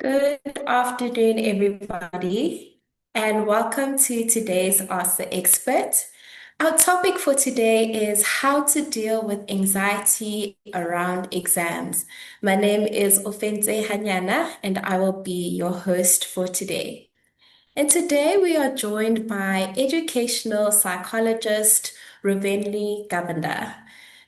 Good afternoon, everybody, and welcome to today's Ask the Expert. Our topic for today is how to deal with anxiety around exams. My name is Ofense Hanyana, and I will be your host for today. And today we are joined by educational psychologist Ravendra Govender.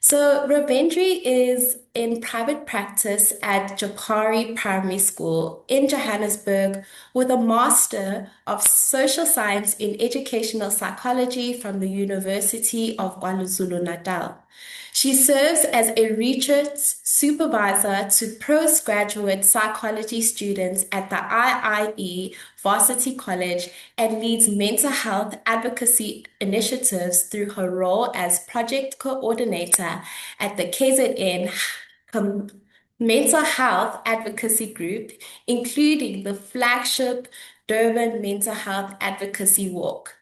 So Ravendra is in private practice at Japari Primary School in Johannesburg with a Master of Social Science in Educational Psychology from the University of KwaZulu-Natal. She serves as a research supervisor to postgraduate psychology students at the IIE Varsity College and leads mental health advocacy initiatives through her role as project coordinator at the KZN Mental Health Advocacy Group, including the flagship Durban Mental Health Advocacy Walk.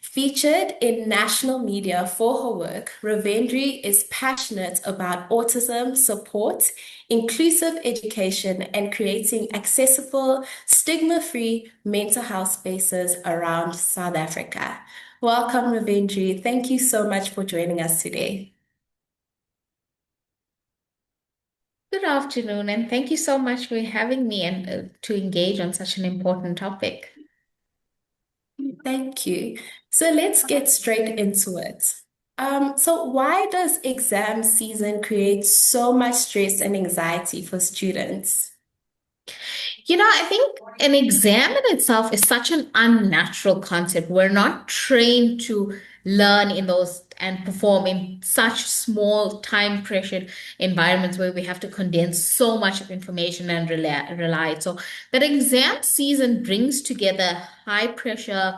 Featured in national media for her work, Ravendra is passionate about autism support, inclusive education, and creating accessible, stigma-free mental health spaces around South Africa. Welcome, Ravendra. Thank you so much for joining us today. Good afternoon, and thank you so much for having me and to engage on such an important topic. Thank you. So let's get straight into it. So why does exam season create so much stress and anxiety for students? I think an exam in itself is such an unnatural concept. We're not trained to learn in those and perform in such small time pressured environments where we have to condense so much of information and rely. So that exam season brings together high pressure,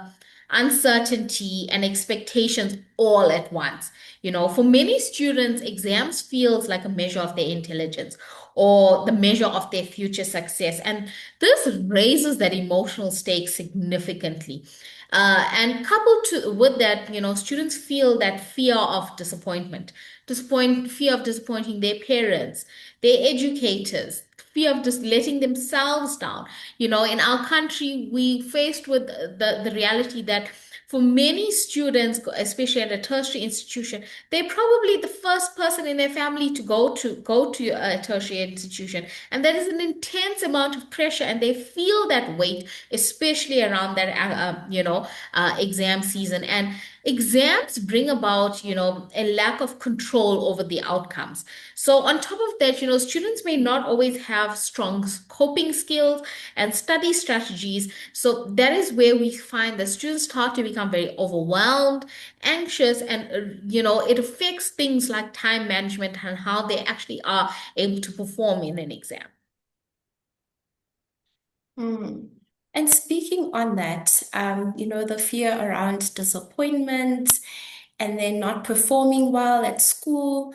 uncertainty, and expectations all at once. For many students, exams feels like a measure of their intelligence or the measure of their future success. And this raises that emotional stake significantly. And with that, students feel that fear of fear of disappointing their parents, their educators, fear of just letting themselves down. In our country, we faced with the reality that for many students, especially at a tertiary institution, they're probably the first person in their family to go to a tertiary institution, and there is an intense amount of pressure, and they feel that weight, especially around that exam season. And exams bring about a lack of control over the outcomes. So on top of that, students may not always have strong coping skills and study strategies. So that is where we find that students start to become very overwhelmed, anxious, and it affects things like time management and how they actually are able to perform in an exam. Hmm. And speaking on that, the fear around disappointment and then not performing well at school.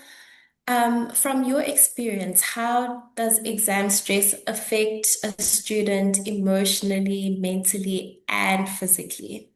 From your experience, how does exam stress affect a student emotionally, mentally, and physically?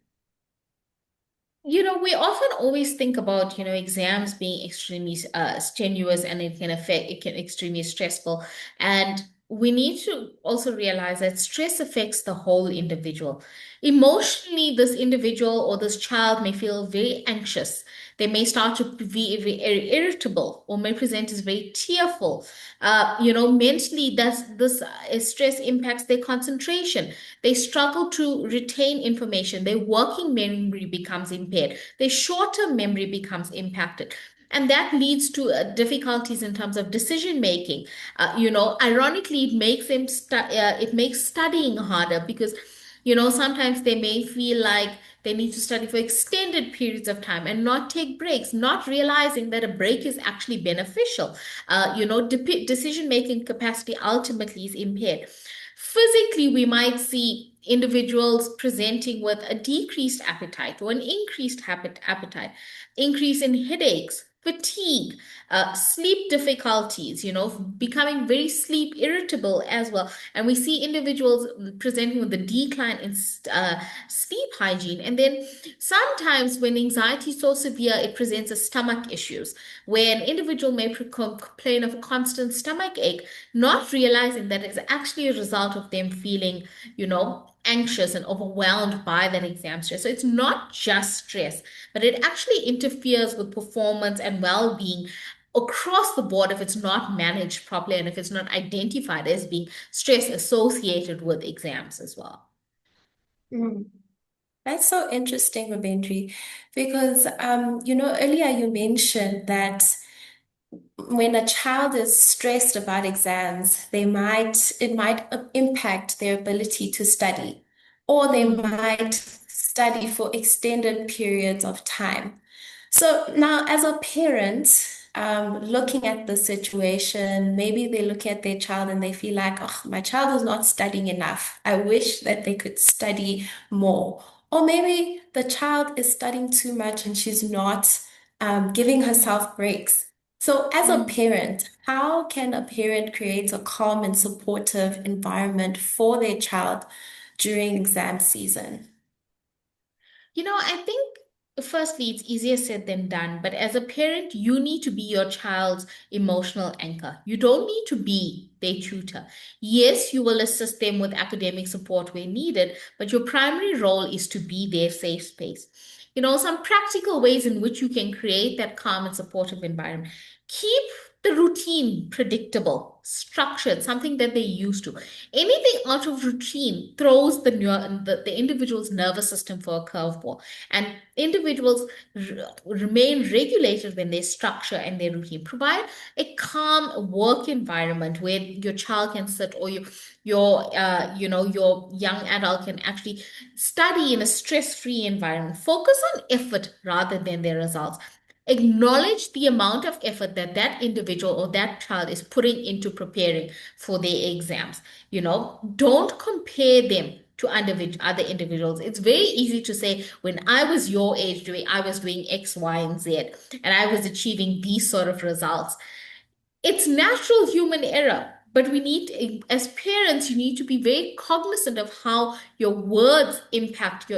We often always think about, exams being extremely strenuous, and it can extremely stressful. And we need to also realize that stress affects the whole individual. Emotionally, this individual or this child may feel very anxious. They may start to be very irritable or may present as very tearful. Mentally, this stress impacts their concentration. They struggle to retain information. Their working memory becomes impaired. Their short-term memory becomes impacted. And that leads to difficulties in terms of decision making. Ironically, it makes studying harder because, sometimes they may feel like they need to study for extended periods of time and not take breaks, not realizing that a break is actually beneficial. Decision making capacity ultimately is impaired. Physically, we might see individuals presenting with a decreased appetite or an increased appetite, increase in headaches, fatigue, sleep difficulties, becoming very sleep irritable as well. And we see individuals presenting with a decline in sleep hygiene. And then sometimes when anxiety is so severe, it presents as stomach issues, where an individual may complain of constant stomach ache, not realizing that it's actually a result of them feeling, anxious and overwhelmed by that exam stress. So it's not just stress, but it actually interferes with performance and well-being across the board if it's not managed properly and if it's not identified as being stress associated with exams as well. Mm. That's so interesting, Rabindri, because earlier you mentioned that when a child is stressed about exams, it might impact their ability to study, or they Mm. might study for extended periods of time. So now, as a parent, looking at the situation, maybe they look at their child and they feel like, oh, my child is not studying enough. I wish that they could study more. Or maybe the child is studying too much and she's not giving herself breaks. So, as a Mm. parent, how can a parent create a calm and supportive environment for their child during exam season? I think firstly, it's easier said than done, but as a parent, you need to be your child's emotional anchor. You don't need to be their tutor. Yes, you will assist them with academic support where needed, but your primary role is to be their safe space. Some practical ways in which you can create that calm and supportive environment. Keep the routine predictable, structured, something that they're used to. Anything out of routine throws the individual's nervous system for a curveball. And individuals remain regulated when they structure and their routine. Provide a calm work environment where your child can sit or your young adult can actually study in a stress-free environment. Focus on effort rather than their results. Acknowledge the amount of effort that that individual or that child is putting into preparing for their exams. Don't compare them to other individuals. It's very easy to say, when I was your age I was doing X, Y, and Z, and I was achieving these sort of results. It's natural human error, but as parents, you need to be very cognizant of how your words impact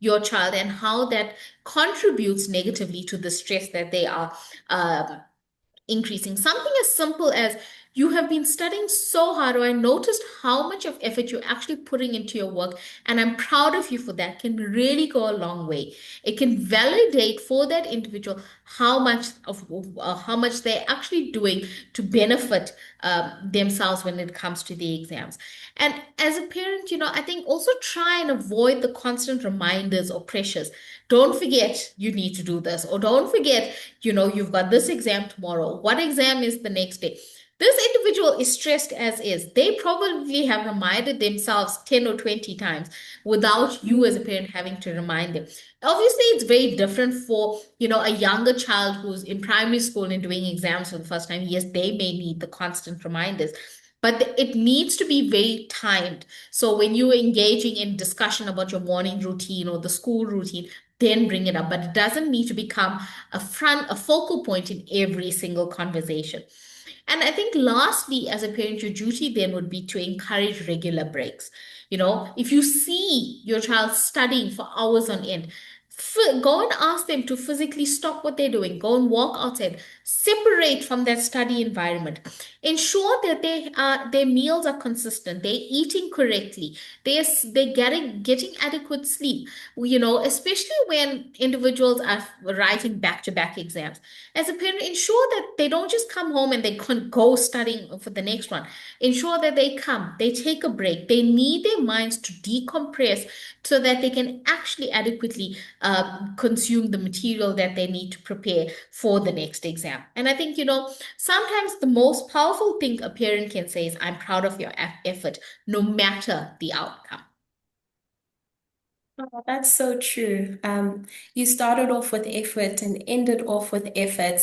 your child and how that contributes negatively to the stress that they are um, increasing. Something as simple as, you have been studying so hard, or I noticed how much of effort you're actually putting into your work, and I'm proud of you for that, can really go a long way. It can validate for that individual how much they're actually doing to benefit themselves when it comes to the exams. And as a parent, I think also try and avoid the constant reminders or pressures. Don't forget you need to do this, or don't forget, you've got this exam tomorrow. What exam is the next day? This individual is stressed as is. They probably have reminded themselves 10 or 20 times without you as a parent having to remind them. Obviously, it's very different for, a younger child who's in primary school and doing exams for the first time. Yes, they may need the constant reminders, but it needs to be very timed. So when you're engaging in discussion about your morning routine or the school routine, then bring it up. But it doesn't need to become a focal point in every single conversation. And I think lastly, as a parent, your duty then would be to encourage regular breaks. If you see your child studying for hours on end, go and ask them to physically stop what they're doing, go and walk outside, separate from that study environment. Ensure that their meals are consistent, they're eating correctly, they're getting adequate sleep. Especially when individuals are writing back-to-back exams. As a parent, ensure that they don't just come home and they can go studying for the next one. Ensure that they take a break. They need their minds to decompress so that they can actually adequately consume the material that they need to prepare for the next exam. And I think, sometimes the most powerful thing a parent can say is, I'm proud of your effort, no matter the outcome. Oh, that's so true. You started off with effort and ended off with effort.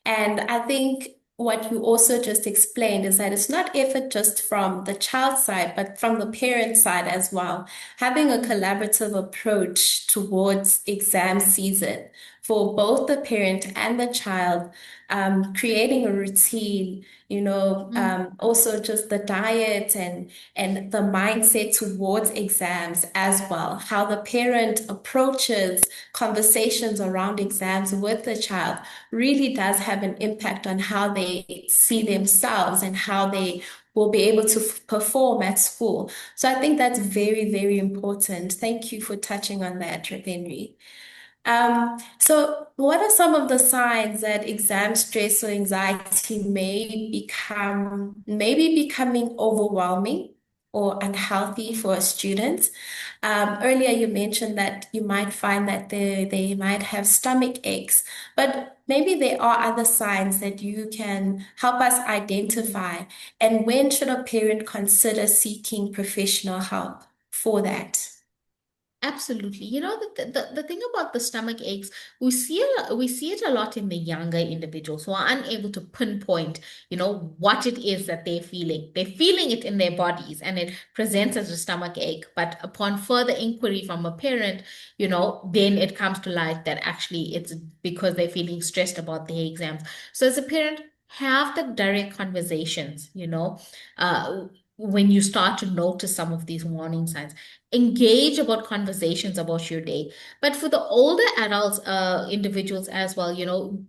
And I think what you also just explained is that it's not effort just from the child side, but from the parent side as well. Having a collaborative approach towards exam season, for both the parent and the child, creating a routine, also just the diet and the mindset towards exams as well, how the parent approaches conversations around exams with the child really does have an impact on how they see themselves and how they will be able to perform at school. So I think that's very, very important. Thank you for touching on that, Henry. So what are some of the signs that exam stress or anxiety maybe becoming overwhelming or unhealthy for a student? Earlier you mentioned that you might find that they might have stomach aches, but maybe there are other signs that you can help us identify. And when should a parent consider seeking professional help for that? Absolutely. You know, the thing about the stomach aches, we see it a lot in the younger individuals who are unable to pinpoint, what it is that they're feeling. They're feeling it in their bodies and it presents as a stomach ache. But upon further inquiry from a parent, then it comes to light that actually it's because they're feeling stressed about their exams. So as a parent, have the direct conversations, when you start to notice some of these warning signs, engage about conversations about your day. But for the older adults, individuals as well,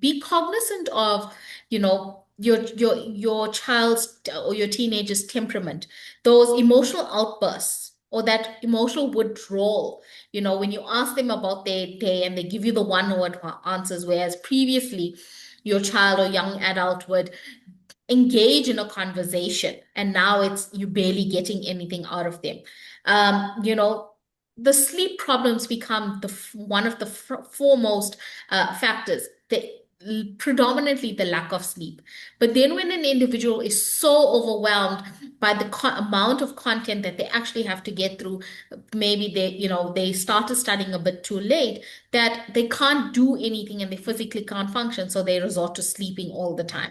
be cognizant of, your child's or your teenager's temperament, those emotional outbursts or that emotional withdrawal. When you ask them about their day and they give you the one-word answers, whereas previously your child or young adult would engage in a conversation and now it's you barely getting anything out of them. The sleep problems become one of the foremost factors, predominantly the lack of sleep. But then when an individual is so overwhelmed by the amount of content that they actually have to get through, maybe they started studying a bit too late, that they can't do anything and they physically can't function, so they resort to sleeping all the time.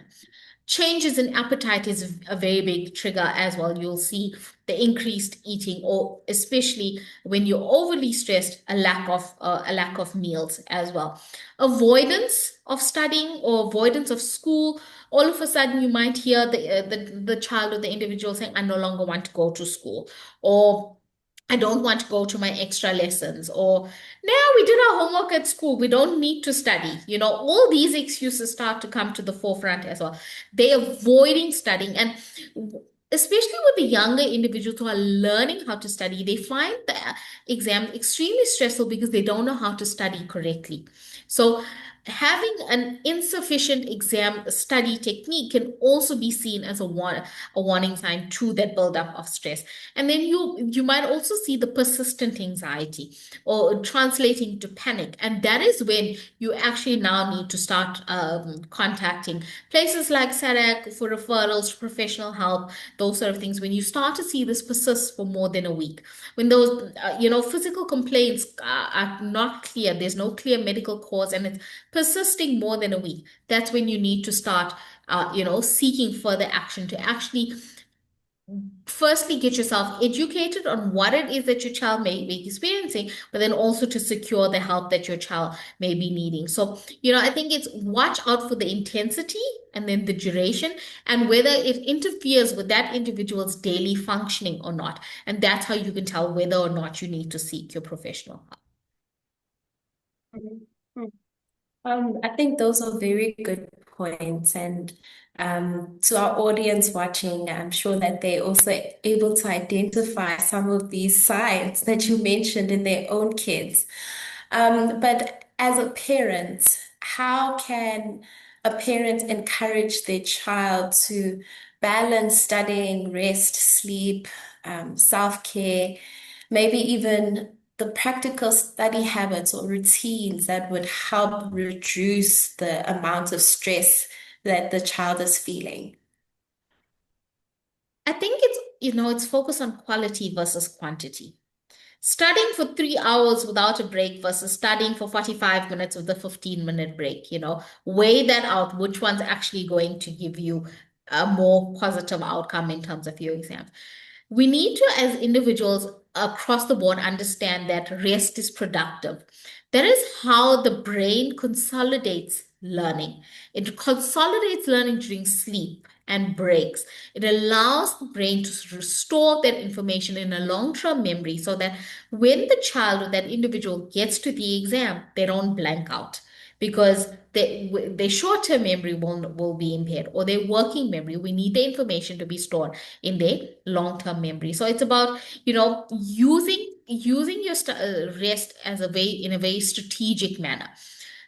Changes in appetite is a very big trigger as well. You'll see the increased eating, or especially when you're overly stressed, a lack of meals as well. Avoidance of studying or avoidance of school. All of a sudden, you might hear the child or the individual saying, "I no longer want to go to school," or "I don't want to go to my extra lessons," or "Now we did our homework at school. We don't need to study." All these excuses start to come to the forefront as well. They're avoiding studying. And especially with the younger individuals who are learning how to study, they find the exam extremely stressful because they don't know how to study correctly. So having an insufficient exam study technique can also be seen as a warning sign to that buildup of stress. And then you might also see the persistent anxiety or translating to panic. And that is when you actually now need to start contacting places like SADC for referrals to professional help, those sort of things. When you start to see this persist for more than a week, when those, physical complaints are not clear, there's no clear medical cause, and it's persisting more than a week, that's when you need to start, seeking further action to actually firstly get yourself educated on what it is that your child may be experiencing, but then also to secure the help that your child may be needing. So, I think it's watch out for the intensity and then the duration and whether it interferes with that individual's daily functioning or not. And that's how you can tell whether or not you need to seek your professional help. Mhm. I think those are very good points. And to our audience watching, I'm sure that they're also able to identify some of these signs that you mentioned in their own kids. But as a parent, how can a parent encourage their child to balance studying, rest, sleep, self-care, maybe even the practical study habits or routines that would help reduce the amount of stress that the child is feeling? I think it's focused on quality versus quantity. Studying for 3 hours without a break versus studying for 45 minutes with a 15-minute break, weigh that out, which one's actually going to give you a more positive outcome in terms of your exams. We need to, as individuals, across the board understand that rest is productive. That is how the brain consolidates learning. It consolidates learning during sleep and breaks. It allows the brain to restore that information in a long-term memory so that when the child or that individual gets to the exam, they don't blank out because their short-term memory will be impaired, or their working memory. We need the information to be stored in their long-term memory. So it's about, using your rest as a way in a very strategic manner.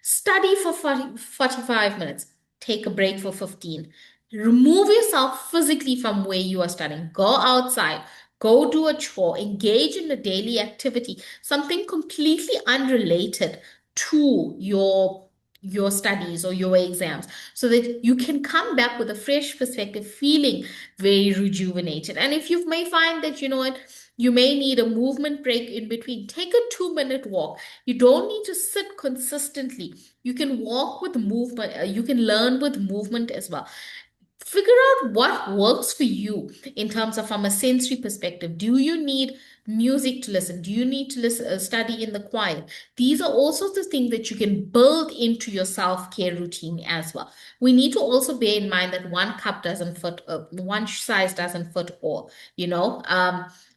Study for 45 minutes, take a break for 15. Remove yourself physically from where you are studying. Go outside, go do a chore, engage in a daily activity, something completely unrelated to your studies or your exams, so that you can come back with a fresh perspective, feeling very rejuvenated. And if you may find that, you may need a movement break in between, take a 2-minute walk. You don't need to sit consistently. You can walk with movement. You can learn with movement as well. Figure out what works for you in terms of from a sensory perspective. Do you need music to listen? Do you need to listen, study in the choir? These are all sorts of things that you can build into your self-care routine as well. We need to also bear in mind that one size doesn't fit all.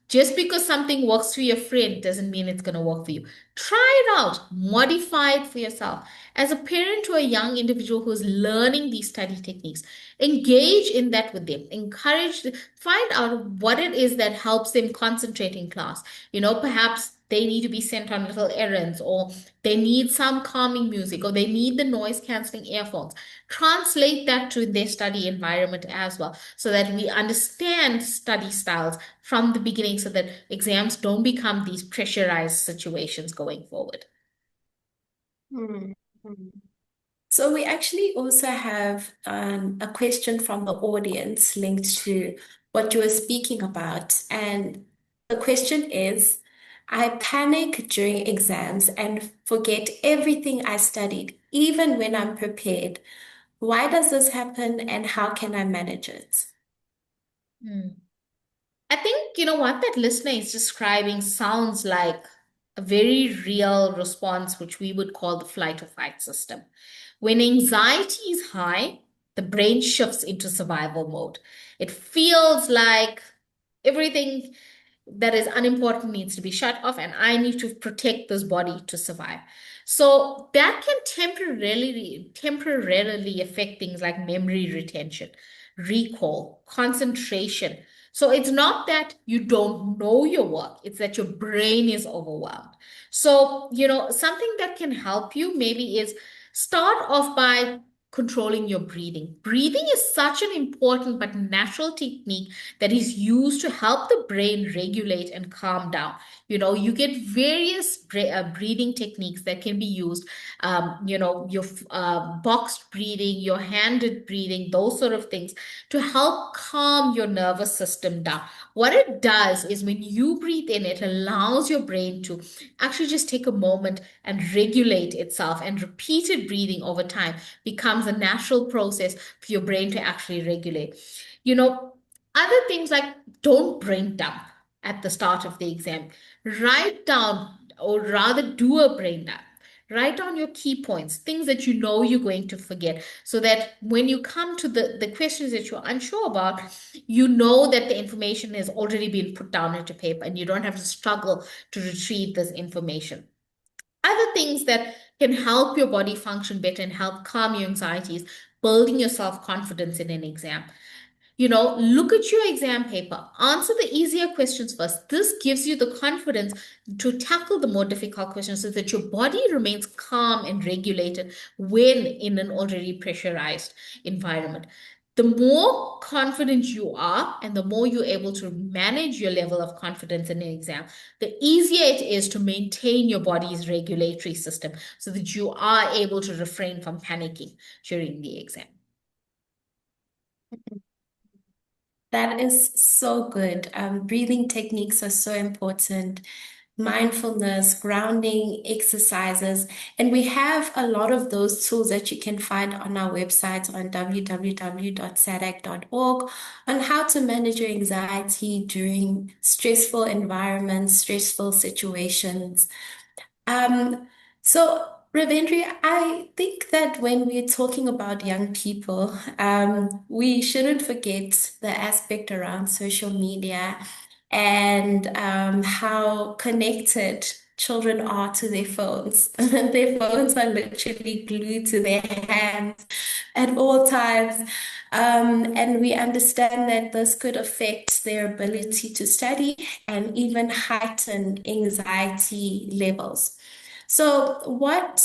Just because something works for your friend doesn't mean it's going to work for you. Try it out, modify it for yourself. As a parent to a young individual who's learning these study techniques, engage in that with them. Find out what it is that helps them concentrate in class. Perhaps they need to be sent on little errands, or they need some calming music, or they need the noise canceling earphones. Translate that to their study environment as well, so that we understand study styles from the beginning, so that exams don't become these pressurized situations going forward. Hmm. So we actually also have a question from the audience linked to what you were speaking about. And the question is, I panic during exams and forget everything I studied, even when I'm prepared. Why does this happen and how can I manage it? Hmm. I think, what that listener is describing sounds like a very real response, which we would call the flight or fight system. When anxiety is high, the brain shifts into survival mode. It feels like everything that is unimportant needs to be shut off, and I need to protect this body to survive. So that can temporarily affect things like memory retention, recall, concentration. So it's not that you don't know your work, it's that your brain is overwhelmed. So, something that can help you maybe is start off by controlling your breathing. Breathing is such an important but natural technique that is used to help the brain regulate and calm down. You get various breathing techniques that can be used. Your boxed breathing, your handed breathing, those sort of things to help calm your nervous system down. What it does is when you breathe in, it allows your brain to actually just take a moment and regulate itself, and repeated breathing over time becomes a natural process for your brain to actually regulate. You know, Other things like don't brain dump at the start of the exam. Write down, or rather do a brain dump. Write down your key points, things that you know you're going to forget, so that when you come to the questions that you're unsure about, you know that the information has already been put down into paper and you don't have to struggle to retrieve this information. Other things that can help your body function better and help calm your anxieties, building your self-confidence in an exam. Look at your exam paper, answer the easier questions first. This gives you the confidence to tackle the more difficult questions, so that your body remains calm and regulated when in an already pressurized environment. The more confident you are and the more you're able to manage your level of confidence in an exam, the easier it is to maintain your body's regulatory system, so that you are able to refrain from panicking during the exam. That is so good. Breathing techniques are so important. mindfulness, grounding exercises. And we have a lot of those tools that you can find on our website on www.sadac.org on how to manage your anxiety during stressful environments, stressful situations. Um, so, Ravindri, I think that when we're talking about young people, we shouldn't forget the aspect around social media and how connected children are to their phones. Their phones are literally glued to their hands at all times. And we understand that this could affect their ability to study and even heighten anxiety levels. So, what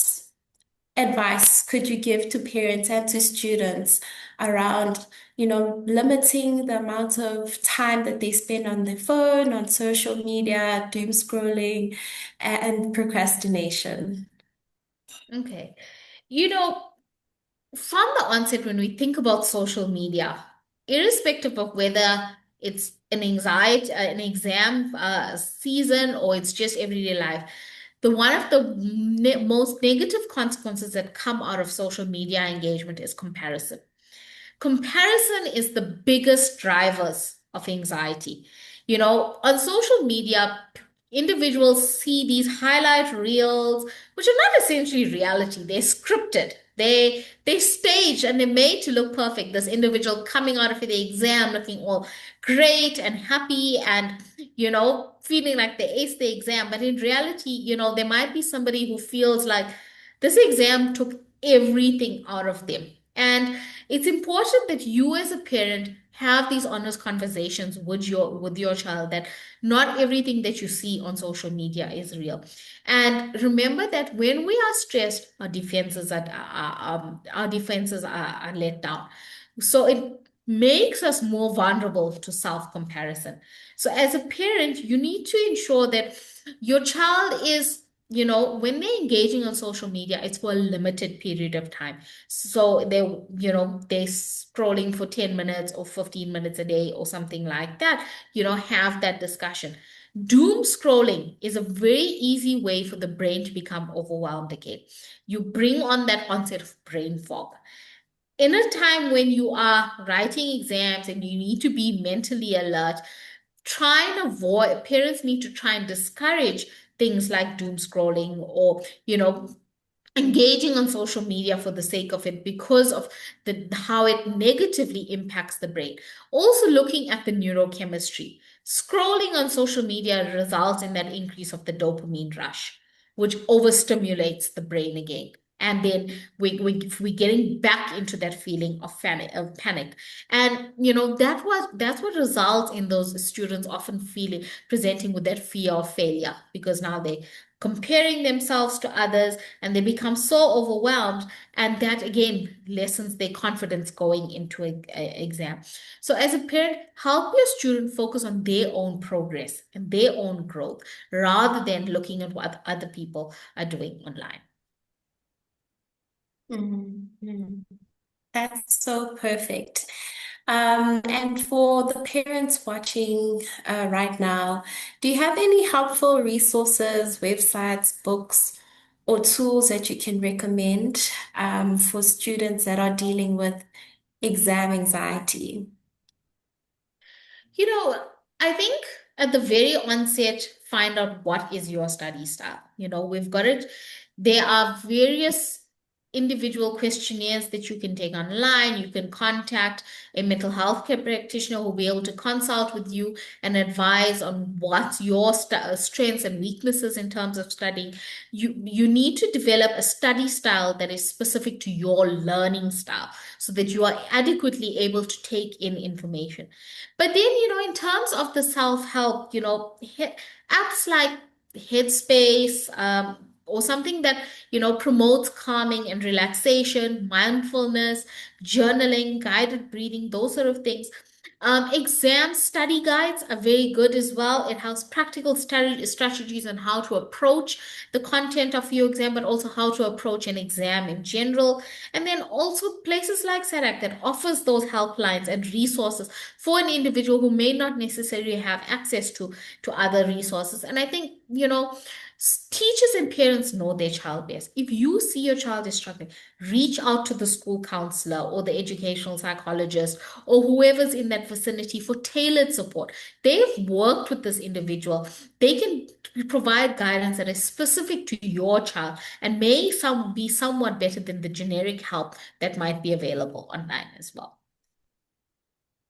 advice could you give to parents and to students around, limiting the amount of time that they spend on their phone, on social media, doom scrolling, and procrastination? Okay. You know, from the onset, when we think about social media, irrespective of whether it's an exam season, or it's just everyday life, the one of the most negative consequences that come out of social media engagement is comparison. Comparison is the biggest drivers of anxiety. On social media, individuals see these highlight reels, which are not essentially reality. They're scripted. They staged and they're made to look perfect. This individual coming out of the exam looking all great and happy and feeling like they aced the exam. But in reality, there might be somebody who feels like this exam took everything out of them. And it's important that you as a parent have these honest conversations with your child, that not everything that you see on social media is real. And remember that when we are stressed, our defenses are let down. So it makes us more vulnerable to self-comparison. So as a parent, you need to ensure that your child is, when they're engaging on social media, it's for a limited period of time. So they're scrolling for 10 minutes or 15 minutes a day or something like that. Have that discussion. Doom scrolling is a very easy way for the brain to become overwhelmed again. You bring on that onset of brain fog. In a time when you are writing exams and you need to be mentally alert, parents need to try and discourage things like doom scrolling, or engaging on social media for the sake of it, because of how it negatively impacts the brain. Also looking at the neurochemistry. Scrolling on social media results in that increase of the dopamine rush, which overstimulates the brain again. And then we're getting back into that feeling of panic. And that's what results in those students often feeling presenting with that fear of failure, because now they comparing themselves to others and they become so overwhelmed, and that again lessens their confidence going into an exam. So as a parent, help your student focus on their own progress and their own growth, rather than looking at what other people are doing online. Mhm. That's so perfect. And for the parents watching right now, do you have any helpful resources, websites, books, or tools that you can recommend for students that are dealing with exam anxiety? You know, I think at the very onset, find out what is your study style. We've got it. There are various individual questionnaires that you can take online. You can contact a mental health care practitioner who will be able to consult with you and advise on what's your strengths and weaknesses in terms of studying. You need to develop a study style that is specific to your learning style, so that you are adequately able to take in information. But then, in terms of the self-help, apps like Headspace, or something that, promotes calming and relaxation, mindfulness, journaling, guided breathing, those sort of things. Exam study guides are very good as well. It has practical study strategies on how to approach the content of your exam, but also how to approach an exam in general. And then also places like SADAC that offers those helplines and resources for an individual who may not necessarily have access to other resources. And I think teachers and parents know their child best. If you see your child is struggling, reach out to the school counselor or the educational psychologist or whoever's in that vicinity for tailored support. They've worked with this individual. They can provide guidance that is specific to your child and may be somewhat better than the generic help that might be available online as well.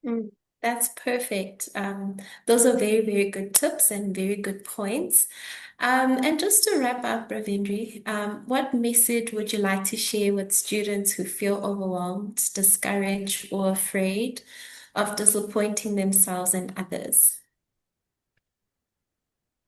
Mm, that's perfect. Those are very, very good tips and very good points. And just to wrap up, Ravindri, what message would you like to share with students who feel overwhelmed, discouraged, or afraid of disappointing themselves and others?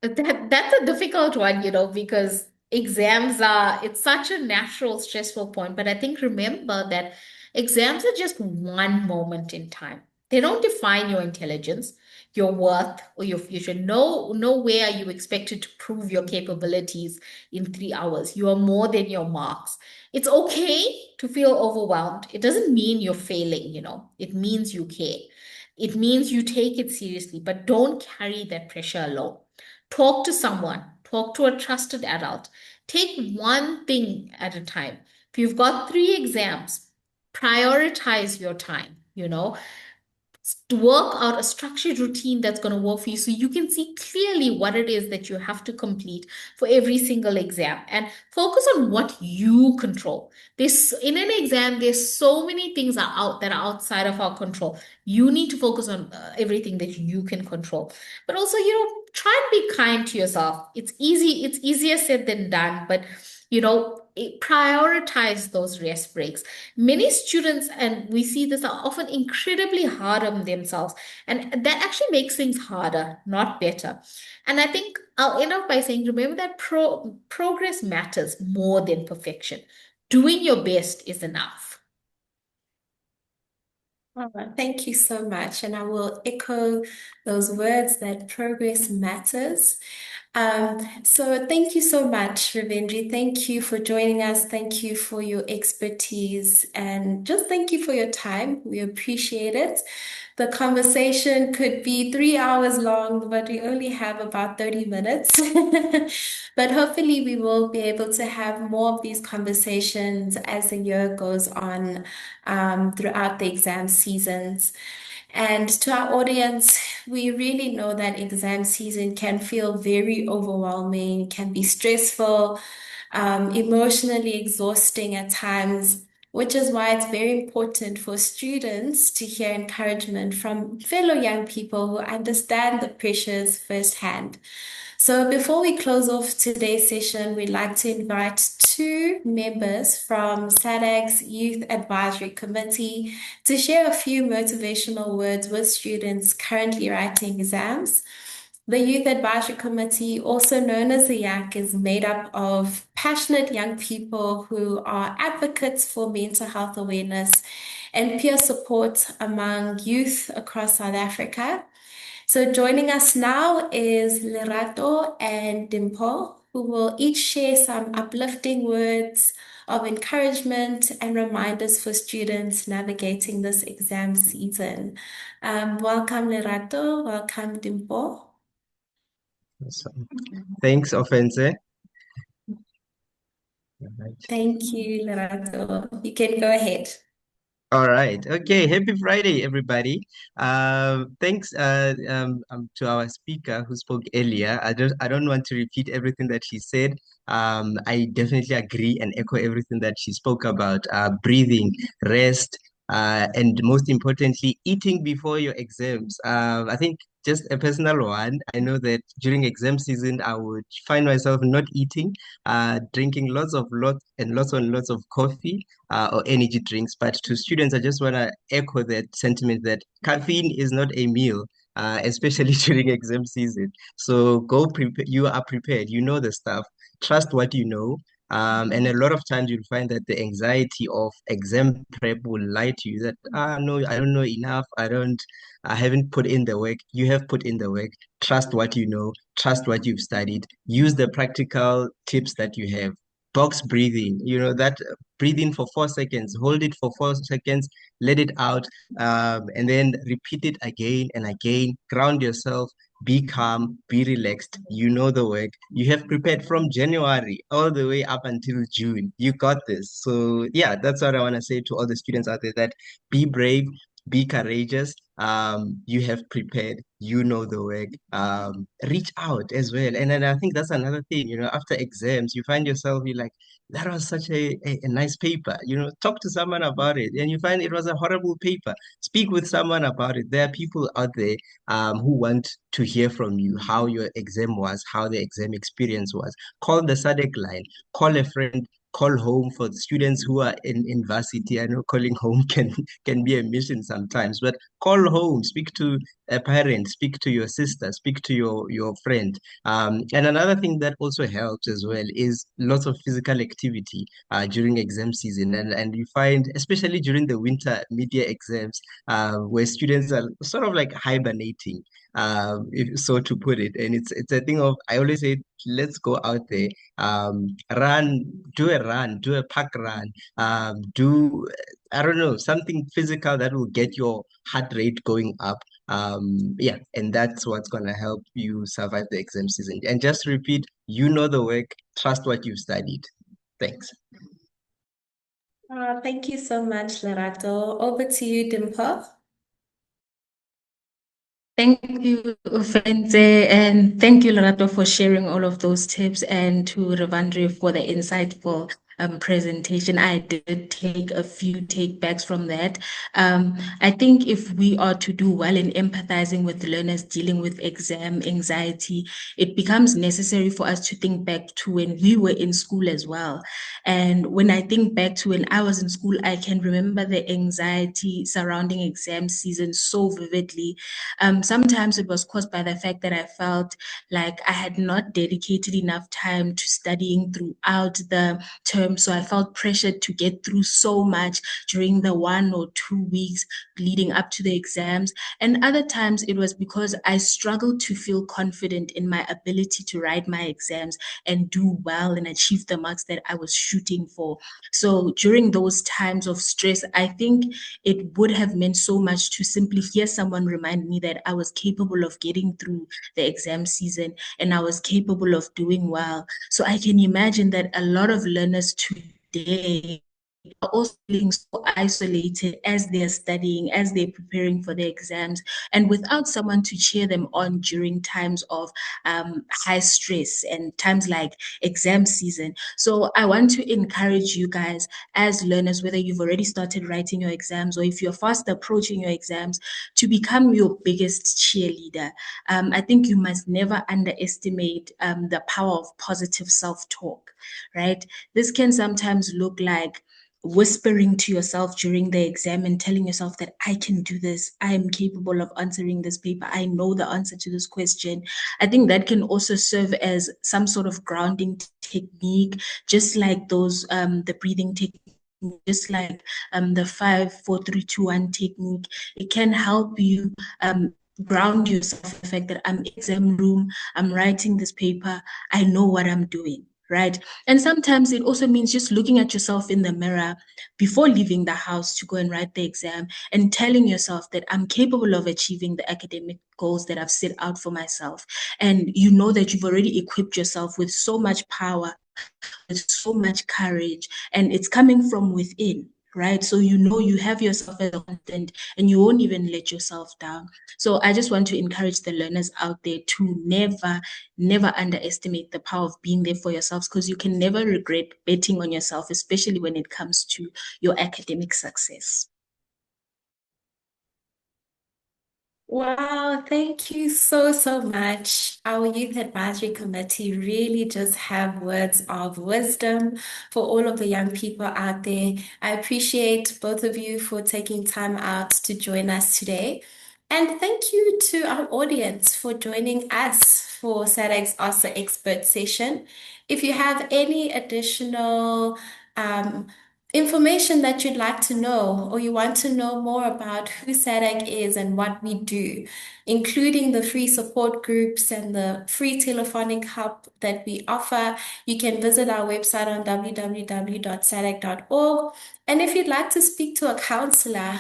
That's a difficult one, because it's such a natural stressful point. But I think remember that exams are just one moment in time. They don't define your intelligence, your worth, or your future. Nowhere are you expected to prove your capabilities in 3 hours. You are more than your marks. It's okay to feel overwhelmed. It doesn't mean you're failing, It means you care. It means you take it seriously, but don't carry that pressure alone. Talk to someone, talk to a trusted adult. Take one thing at a time. If you've got 3 exams, prioritize your time, to work out a structured routine that's going to work for you so you can see clearly what it is that you have to complete for every single exam and focus on what you control. This in an exam, there's so many things that are outside of our control. You need to focus on everything that you can control, but also try and be kind to yourself. It's easier said than done, but prioritize those rest breaks. Many students, and we see this, are often incredibly hard on themselves, and that actually makes things harder, not better. And I think I'll end off by saying, remember that progress matters more than perfection. Doing your best is enough. Thank you so much. And I will echo those words that progress matters. So thank you so much, Ravindri. Thank you for joining us. Thank you for your expertise and just thank you for your time. We appreciate it. The conversation could be 3 hours long, but we only have about 30 minutes. But hopefully, we will be able to have more of these conversations as the year goes on, throughout the exam seasons. And to our audience, we really know that exam season can feel very overwhelming, can be stressful, emotionally exhausting at times, which is why it's very important for students to hear encouragement from fellow young people who understand the pressures firsthand. So before we close off today's session, we'd like to invite two members from SADC's Youth Advisory Committee to share a few motivational words with students currently writing exams. The Youth Advisory Committee, also known as the YAC, is made up of passionate young people who are advocates for mental health awareness and peer support among youth across South Africa. So joining us now is Lerato and Dimple, who will each share some uplifting words of encouragement and reminders for students navigating this exam season. Welcome, Lerato. Welcome, Dimple. Awesome. Thanks, Offense. All right. Thank you, Lerato. You can go ahead. All right. Okay. Happy Friday, everybody. Thanks to our speaker who spoke earlier. I don't want to repeat everything that she said. I definitely agree and echo everything that she spoke about. Breathing, rest, and most importantly, eating before your exams. I think just a personal one. I know that during exam season, I would find myself not eating, drinking lots and lots of coffee or energy drinks. But to students, I just want to echo that sentiment that caffeine is not a meal, especially during exam season. So go prepare. You are prepared. You know the stuff. Trust what you know. And a lot of times you'll find that the anxiety of exam prep will lie to you that, no, I don't know enough. I haven't put in the work. You have put in the work. Trust what you know. Trust what you've studied. Use the practical tips that you have. Box breathing, that breathe in for 4 seconds, hold it for 4 seconds, let it out, and then repeat it again and again. Ground yourself, be calm, be relaxed. You know the work. You have prepared from January all the way up until June. You got this. So yeah, that's what I want to say to all the students out there, that be brave, be courageous. You have prepared, you know the work. Reach out as well. And then I think that's another thing, after exams, you find yourself, you're like, that was such a nice paper. Talk to someone about it. And you find it was a horrible paper. Speak with someone about it. There are people out there who want to hear from you how your exam was, how the exam experience was. Call the SADC line, call a friend, call home for the students who are in varsity. I know calling home can be a mission sometimes, but call home, speak to a parent, speak to your sister, speak to your friend. And another thing that also helps as well is lots of physical activity during exam season. And you find, especially during the winter media exams, where students are sort of like hibernating, if so to put it. And it's a thing of, I always say, let's go out there, run, do a park run, do, I don't know, something physical that will get your heart rate going up. Yeah, and that's what's gonna help you survive the exam season. And just repeat, you know the work, trust what you've studied. Thanks. Thank you so much, Lerato. Over to you, Dimple. Thank you, Fenze, and thank you, Lerato, for sharing all of those tips, and to Ravandri for the insightful presentation. I did take a few takebacks from that. I think if we are to do well in empathizing with learners dealing with exam anxiety, it becomes necessary for us to think back to when we were in school as well. And when I think back to when I was in school, I can remember the anxiety surrounding exam season so vividly. Sometimes it was caused by the fact that I felt like I had not dedicated enough time to studying throughout the term. So I felt pressured to get through so much during the 1 or 2 weeks leading up to the exams. And other times it was because I struggled to feel confident in my ability to write my exams and do well and achieve the marks that I was shooting for. So during those times of stress, I think it would have meant so much to simply hear someone remind me that I was capable of getting through the exam season and I was capable of doing well. So I can imagine that a lot of learners today are also feeling so isolated as they're studying, as they're preparing for their exams, and without someone to cheer them on during times of high stress and times like exam season. So I want to encourage you guys as learners, whether you've already started writing your exams or if you're fast approaching your exams, to become your biggest cheerleader. I think you must never underestimate the power of positive self-talk, right? This can sometimes look like whispering to yourself during the exam and telling yourself that I can do this, I am capable of answering this paper, I know the answer to this question. I think that can also serve as some sort of grounding technique, just like those the breathing technique, just like the 5 4 3 2 1 technique. It can help you ground yourself in the fact that I'm exam room, I'm writing this paper, I know what I'm doing, right? And sometimes it also means just looking at yourself in the mirror before leaving the house to go and write the exam and telling yourself that I'm capable of achieving the academic goals that I've set out for myself. And you know that you've already equipped yourself with so much power, with so much courage, and it's coming from within. Right. So you know you have yourself as a constant and you won't even let yourself down. So I just want to encourage the learners out there to never underestimate the power of being there for yourselves, because you can never regret betting on yourself, especially when it comes to your academic success. Wow, thank you so, so much. Our Youth Advisory Committee really just have words of wisdom for all of the young people out there. I appreciate both of you for taking time out to join us today. And thank you to our audience for joining us for SADC's Ask the Expert session. If you have any additional information that you'd like to know, or you want to know more about who SADC is and what we do, including the free support groups and the free telephonic help that we offer, you can visit our website on www.sadc.org. And if you'd like to speak to a counselor,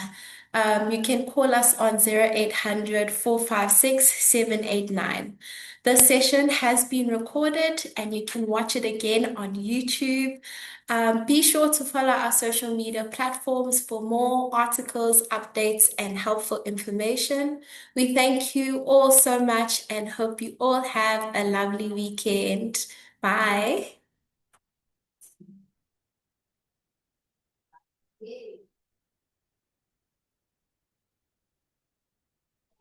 You can call us on 0800 456 789. The session has been recorded and you can watch it again on YouTube. Be sure to follow our social media platforms for more articles, updates, and helpful information. We thank you all so much and hope you all have a lovely weekend. Bye.